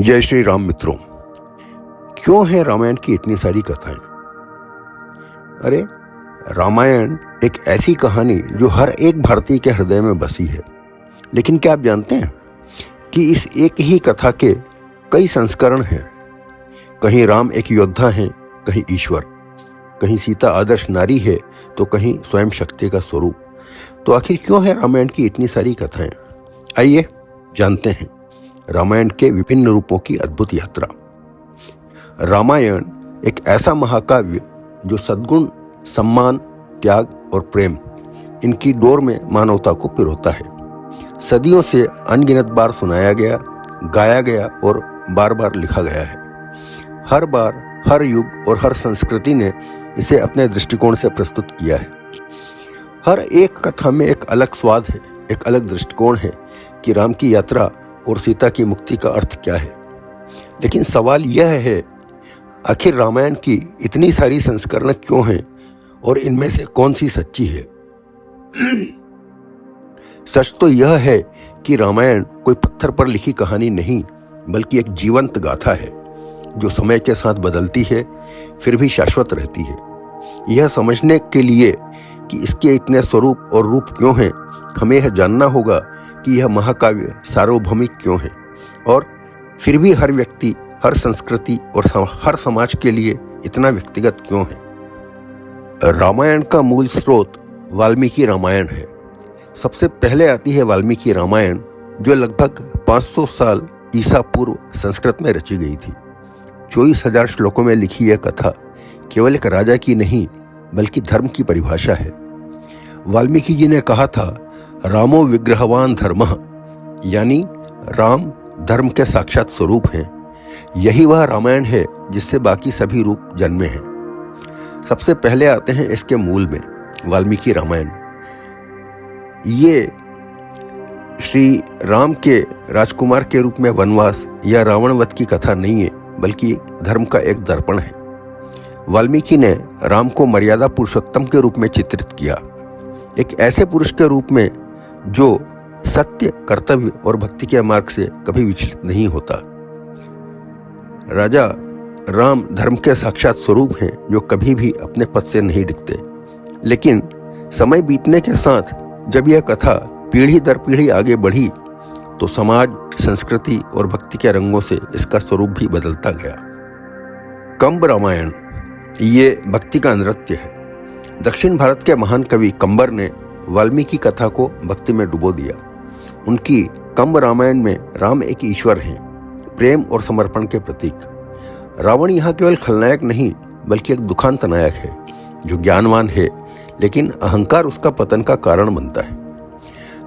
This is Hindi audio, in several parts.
जय श्री राम मित्रों। क्यों है रामायण की इतनी सारी कथाएं? अरे, रामायण एक ऐसी कहानी जो हर एक भारतीय के हृदय में बसी है। लेकिन क्या आप जानते हैं कि इस एक ही कथा के कई संस्करण हैं। कहीं राम एक योद्धा हैं, कहीं ईश्वर, कहीं सीता आदर्श नारी है तो कहीं स्वयं शक्ति का स्वरूप। तो आखिर क्यों है रामायण की इतनी सारी कथाएं? आइए जानते हैं रामायण के विभिन्न रूपों की अद्भुत यात्रा। रामायण एक ऐसा महाकाव्य जो सद्गुण, सम्मान, त्याग और प्रेम, इनकी डोर में मानवता को पिरोता है। सदियों से अनगिनत बार सुनाया गया, गाया गया और बार बार लिखा गया है। हर बार, हर युग और हर संस्कृति ने इसे अपने दृष्टिकोण से प्रस्तुत किया है। हर एक कथा में एक अलग स्वाद है, एक अलग दृष्टिकोण है कि राम की यात्रा और सीता की मुक्ति का अर्थ क्या है। लेकिन सवाल यह है, आखिर रामायण की इतनी सारी संस्करण क्यों हैं और इनमें से कौन सी सच्ची है? सच तो यह है कि रामायण कोई पत्थर पर लिखी कहानी नहीं, बल्कि एक जीवंत गाथा है जो समय के साथ बदलती है फिर भी शाश्वत रहती है। यह समझने के लिए कि इसके इतने स्वरूप और रूप क्यों हैं, हमें यह जानना होगा कि यह महाकाव्य सार्वभौमिक क्यों है और फिर भी हर व्यक्ति, हर संस्कृति और हर समाज के लिए इतना व्यक्तिगत क्यों है। रामायण का मूल स्रोत वाल्मीकि रामायण है। सबसे पहले आती है वाल्मीकि रामायण, जो लगभग 500 साल ईसा पूर्व संस्कृत में रची गई थी। 24,000 श्लोकों में लिखी यह कथा केवल एक राजा की नहीं, बल्कि धर्म की परिभाषा है। वाल्मीकि जी ने कहा था, रामो विग्रहवान धर्मः, यानी राम धर्म के साक्षात स्वरूप हैं। यही वह रामायण है जिससे बाकी सभी रूप जन्मे हैं। सबसे पहले आते हैं इसके मूल में, वाल्मीकि रामायण। ये श्री राम के राजकुमार के रूप में वनवास या रावण वध की कथा नहीं है, बल्कि धर्म का एक दर्पण है। वाल्मीकि ने राम को मर्यादा पुरुषोत्तम के रूप में चित्रित किया, एक ऐसे पुरुष के रूप में जो सत्य, कर्तव्य और भक्ति के मार्ग से कभी विचलित नहीं होता। राजा राम धर्म के साक्षात स्वरूप हैं जो कभी भी अपने पद से नहीं डिगते। लेकिन समय बीतने के साथ जब यह कथा पीढ़ी दर पीढ़ी आगे बढ़ी तो समाज, संस्कृति और भक्ति के रंगों से इसका स्वरूप भी बदलता गया। कंब रामायण ये भक्ति का नृत्य है। दक्षिण भारत के महान कवि कंबर ने वाल्मीकि कथा को भक्ति में डुबो दिया। उनकी कंब रामायण में राम एक ईश्वर हैं, प्रेम और समर्पण के प्रतीक। रावण यहाँ केवल खलनायक नहीं, बल्कि एक दुखांत नायक है जो ज्ञानवान है, लेकिन अहंकार उसका पतन का कारण बनता है।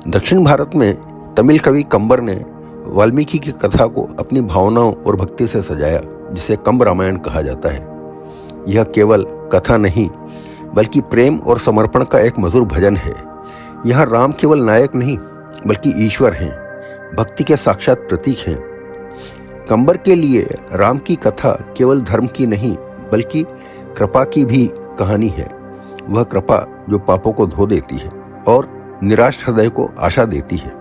दक्षिण भारत में तमिल कवि कंबर ने वाल्मीकि की कथा को अपनी भावनाओं और भक्ति से सजाया, जिसे कंब रामायण कहा जाता है। यह केवल कथा नहीं, बल्कि प्रेम और समर्पण का एक मधुर भजन है। यहाँ राम केवल नायक नहीं, बल्कि ईश्वर हैं, भक्ति के साक्षात प्रतीक हैं। कंबर के लिए राम की कथा केवल धर्म की नहीं, बल्कि कृपा की भी कहानी है। वह कृपा जो पापों को धो देती है और निराश हृदय को आशा देती है।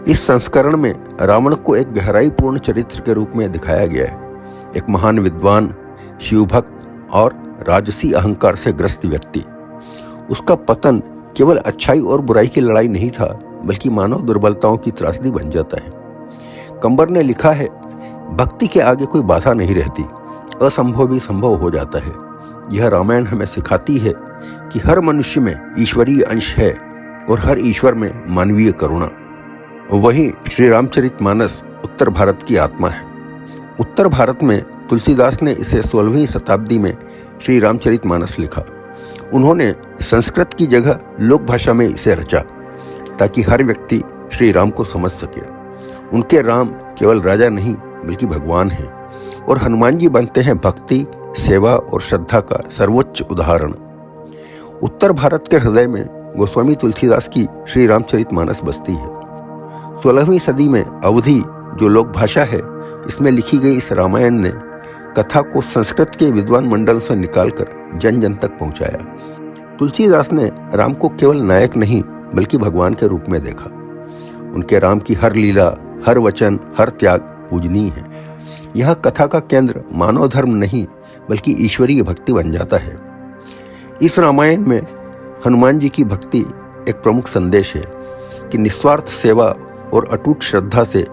इस संस्करण में रावण को एक गहराईपूर्ण चरित्र के रूप में दिखाया गया है, एक महान विद्वान, शिवभक्त और राजसी अहंकार से ग्रस्त व्यक्ति। उसका पतन केवल अच्छाई और बुराई की लड़ाई नहीं था, बल्कि मानव दुर्बलताओं की त्रासदी बन जाता है। कंबर ने लिखा है, भक्ति के आगे कोई बाधा नहीं रहती, असंभव भी संभव हो जाता है। यह रामायण हमें सिखाती है कि हर मनुष्य में ईश्वरीय अंश है और हर ईश्वर में मानवीय करुणा। वहीं श्री रामचरितमानस उत्तर भारत की आत्मा है। उत्तर भारत में तुलसीदास ने इसे 16वीं शताब्दी में श्री रामचरितमानस लिखा। उन्होंने संस्कृत की जगह लोक भाषा में इसे रचा ताकि हर व्यक्ति श्री राम को समझ सके। उनके राम केवल राजा नहीं, बल्कि भगवान हैं और हनुमान जी बनते हैं भक्ति, सेवा और श्रद्धा का सर्वोच्च उदाहरण। उत्तर भारत के हृदय में गोस्वामी तुलसीदास की श्री रामचरितमानस बसती है। 16वीं सदी में अवधी, जो लोक भाषा है, इसमें लिखी गई इस रामायण ने कथा को संस्कृत के विद्वान मंडल से निकालकर जन जन तक पहुंचाया। तुलसीदास ने राम को केवल नायक नहीं, बल्कि भगवान के रूप में देखा। उनके राम की हर लीला, हर वचन, हर त्याग पूजनीय है। यह कथा का केंद्र मानव धर्म नहीं बल्कि ईश्वरीय भक्ति बन जाता है। इस रामायण में हनुमान जी की भक्ति एक प्रमुख संदेश है कि निस्वार्थ सेवा और अटूट श्रद्धा से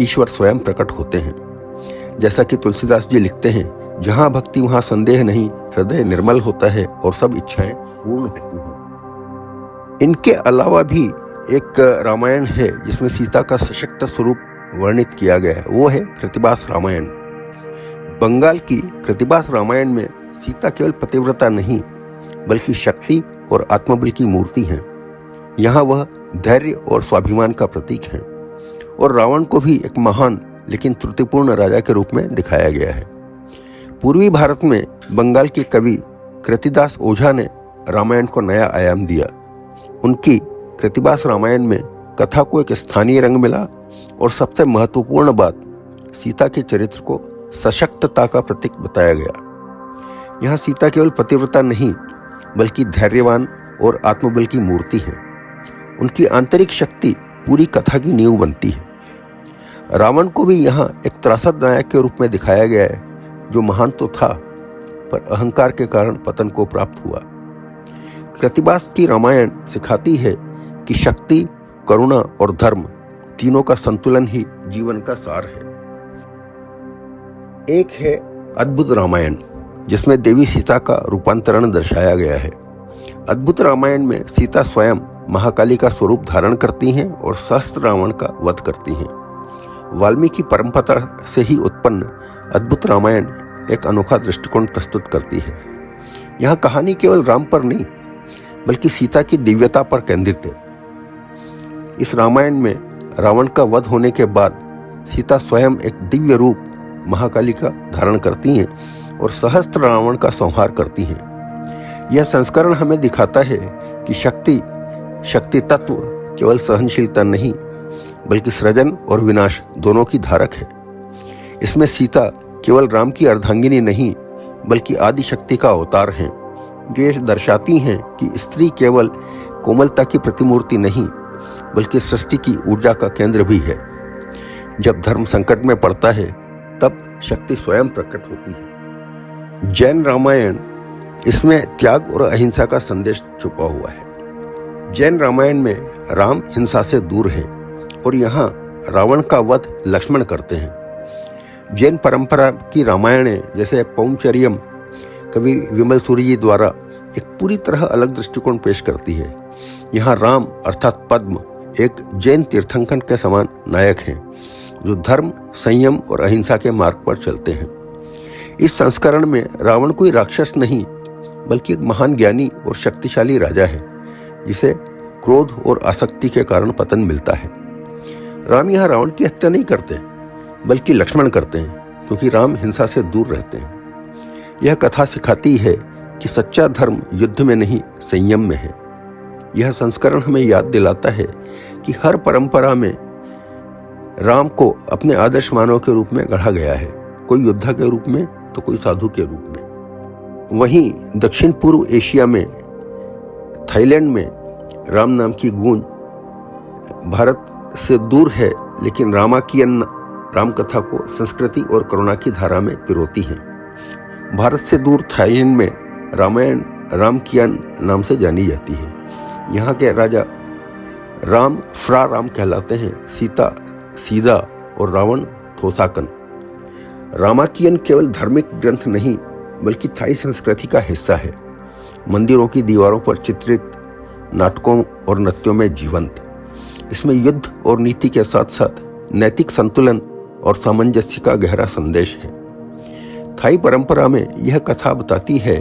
ईश्वर स्वयं प्रकट होते हैं। जैसा कि तुलसीदास जी लिखते हैं, जहाँ भक्ति वहाँ संदेह नहीं, हृदय निर्मल होता है और सब इच्छाएं पूर्ण होती हैं। इनके अलावा भी एक रामायण है जिसमें सीता का सशक्त स्वरूप वर्णित किया गया है, वो है कृतिवास रामायण। बंगाल की कृतिवास रामायण में सीता केवल पतिव्रता नहीं बल्कि शक्ति और आत्मबल की मूर्ति है। यहाँ वह धैर्य और स्वाभिमान का प्रतीक है और रावण को भी एक महान लेकिन त्रुटिपूर्ण राजा के रूप में दिखाया गया है। पूर्वी भारत में बंगाल के कवि कृतिदास ओझा ने रामायण को नया आयाम दिया। उनकी कृतिवास रामायण में कथा को एक स्थानीय रंग मिला और सबसे महत्वपूर्ण बात, सीता के चरित्र को सशक्तता का प्रतीक बताया गया। यहाँ सीता केवल पतिव्रता नहीं बल्कि धैर्यवान और आत्मबल की मूर्ति है। उनकी आंतरिक शक्ति पूरी कथा की नींव बनती है। रावण को भी यहाँ एक त्रासद नायक के रूप में दिखाया गया है, जो महान तो था पर अहंकार के कारण पतन को प्राप्त हुआ। कृतिवास की रामायण सिखाती है कि शक्ति, करुणा और धर्म तीनों का संतुलन ही जीवन का सार है। एक है अद्भुत रामायण, जिसमें देवी सीता का रूपांतरण दर्शाया गया है। अद्भुत रामायण में सीता स्वयं महाकाली का स्वरूप धारण करती हैं और सहस्त्र रावण का वध करती हैं। वाल्मीकि परंपरा से ही उत्पन्न अद्भुत रामायण एक अनोखा दृष्टिकोण प्रस्तुत करती है। यह कहानी केवल राम पर नहीं बल्कि सीता की दिव्यता पर केंद्रित है। इस रामायण में रावण का वध होने के बाद सीता स्वयं एक दिव्य रूप महाकाली का धारण करती हैं और सहस्त्र रावण का संहार करती हैं। यह संस्करण हमें दिखाता है कि शक्ति तत्व केवल सहनशीलता नहीं बल्कि सृजन और विनाश दोनों की धारक है। इसमें सीता केवल राम की अर्धांगिनी नहीं बल्कि आदि शक्ति का अवतार हैं, जो ये दर्शाती हैं कि स्त्री केवल कोमलता की प्रतिमूर्ति नहीं बल्कि सृष्टि की ऊर्जा का केंद्र भी है। जब धर्म संकट में पड़ता है तब शक्ति स्वयं प्रकट होती है। जैन रामायण, इसमें त्याग और अहिंसा का संदेश छुपा हुआ है। जैन रामायण में राम हिंसा से दूर है और यहाँ रावण का वध लक्ष्मण करते हैं। जैन परंपरा की रामायणें जैसे पौंचर्यम कवि विमल सूरी जी द्वारा एक पूरी तरह अलग दृष्टिकोण पेश करती है। यहाँ राम अर्थात पद्म एक जैन तीर्थंकर के समान नायक हैं, जो धर्म, संयम और अहिंसा के मार्ग पर चलते हैं। इस संस्करण में रावण कोई राक्षस नहीं बल्कि एक महान ज्ञानी और शक्तिशाली राजा है, जिसे क्रोध और आसक्ति के कारण पतन मिलता है। राम यहाँ रावण की हत्या नहीं करते बल्कि लक्ष्मण करते हैं, क्योंकि राम हिंसा से दूर रहते हैं। यह कथा सिखाती है कि सच्चा धर्म युद्ध में नहीं संयम में है। यह संस्करण हमें याद दिलाता है कि हर परंपरा में राम को अपने आदर्श मानव के रूप में गढ़ा गया है, कोई योद्धा के रूप में तो कोई साधु के रूप में। वहीं दक्षिण पूर्व एशिया में थाईलैंड में राम नाम की गूंज भारत से दूर है, लेकिन रामाकियन राम कथा को संस्कृति और करुणा की धारा में पिरोती है। भारत से दूर थाईलैंड में रामायण रामकियन नाम से जानी जाती है। यहाँ के राजा राम फ्रा राम कहलाते हैं, सीता सीधा और रावण थोसाकन। रामाकियन केवल धार्मिक ग्रंथ नहीं बल्कि थाई संस्कृति का हिस्सा है। मंदिरों की दीवारों पर चित्रित, नाटकों और नृत्यों में जीवंत। इसमें युद्ध और नीति के साथ साथ नैतिक संतुलन और सामंजस्य का गहरा संदेश है। थाई परंपरा में यह कथा बताती है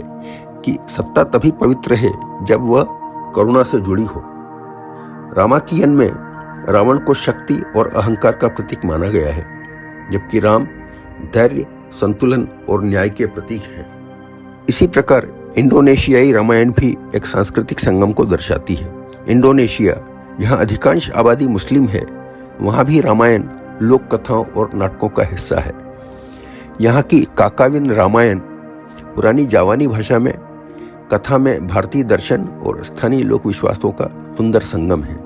कि सत्ता तभी पवित्र है जब वह करुणा से जुड़ी हो। रामाकियन में रावण को शक्ति और अहंकार का प्रतीक माना गया है, जबकि राम धैर्य, संतुलन और न्याय के प्रतीक हैं। इसी प्रकार इंडोनेशियाई रामायण भी एक सांस्कृतिक संगम को दर्शाती है। इंडोनेशिया, जहाँ अधिकांश आबादी मुस्लिम है, वहाँ भी रामायण लोक कथाओं और नाटकों का हिस्सा है। यहाँ की काकाविन रामायण पुरानी जावानी भाषा में कथा में भारतीय दर्शन और स्थानीय लोक विश्वासों का सुंदर संगम है,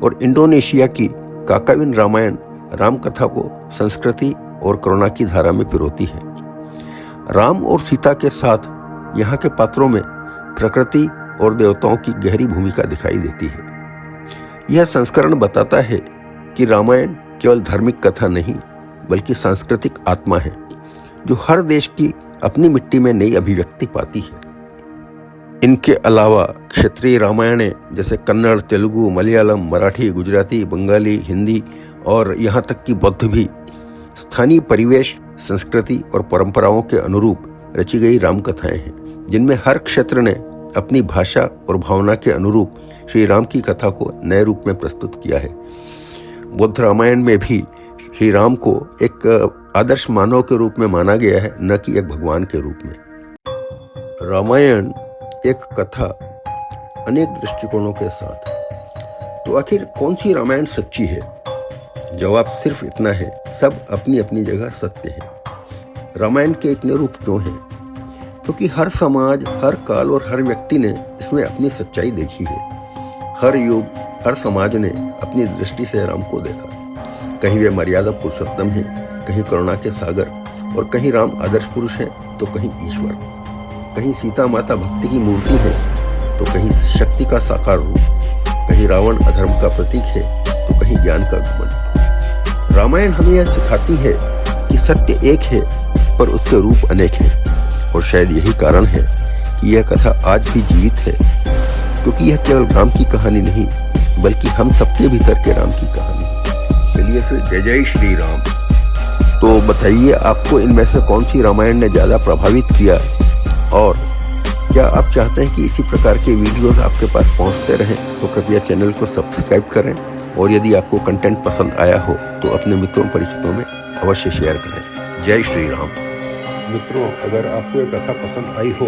और इंडोनेशिया की काकाविन रामायण राम कथा को संस्कृति, और करुणा की धारा में पिरोती है। राम और सीता के साथ यहाँ के पात्रों में प्रकृति और देवताओं की गहरी भूमिका दिखाई देती है। यह संस्करण बताता है कि रामायण केवल धार्मिक कथा नहीं बल्कि सांस्कृतिक आत्मा है जो हर देश की अपनी मिट्टी में नई अभिव्यक्ति पाती है। इनके अलावा क्षेत्रीय रामायणें जैसे कन्नड़, तेलुगु, मलयालम, मराठी, गुजराती, बंगाली, हिंदी और यहाँ तक कि बौद्ध भी स्थानीय परिवेश, संस्कृति और परंपराओं के अनुरूप रची गई राम कथाएं हैं, जिनमें हर क्षेत्र ने अपनी भाषा और भावना के अनुरूप श्री राम की कथा को नए रूप में प्रस्तुत किया है। बुद्ध रामायण में भी श्री राम को एक आदर्श मानव के रूप में माना गया है, न कि एक भगवान के रूप में। रामायण एक कथा अनेक दृष्टिकोणों के साथ। तो आखिर कौन सी रामायण सच्ची है? जवाब सिर्फ इतना है, सब अपनी अपनी जगह सत्य है। रामायण के इतने रूप क्यों हैं? क्योंकि हर समाज, हर काल और हर व्यक्ति ने इसमें अपनी सच्चाई देखी है। हर युग, हर समाज ने अपनी दृष्टि से राम को देखा। कहीं वे मर्यादा पुरुषोत्तम है, कहीं करुणा के सागर, और कहीं राम आदर्श पुरुष है तो कहीं ईश्वर। कहीं सीता माता भक्ति की मूर्ति है तो कहीं शक्ति का साकार रूप। कहीं रावण अधर्म का प्रतीक है तो कहीं ज्ञान का घमंड। रामायण हमें यह सिखाती है कि सत्य एक है पर उसके रूप अनेक हैं, और शायद यही कारण है कि यह कथा आज भी जीवित है, क्योंकि यह केवल राम की कहानी नहीं बल्कि हम सबके भीतर के राम की कहानी। चलिए फिर जय जय श्री राम। तो बताइए, आपको इनमें से कौन सी रामायण ने ज़्यादा प्रभावित किया, और क्या आप चाहते हैं कि इसी प्रकार के वीडियोस आपके पास पहुंचते रहें? तो कृपया चैनल को सब्सक्राइब करें, और यदि आपको कंटेंट पसंद आया हो तो अपने मित्रों परिचितों में अवश्य शेयर करें। जय श्री राम। मित्रों, अगर आपको ये कथा पसंद आई हो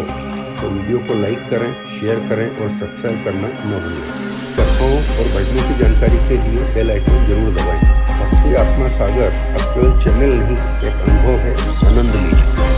तो वीडियो को लाइक करें, शेयर करें और सब्सक्राइब करना न भूलें। कथाओं और भजनों की जानकारी के लिए बेल आइकन जरूर दबाएं। भक्ति आत्मा सागर अब केवल चैनल नहीं, एक अनुभव है, आनंद लीजिए।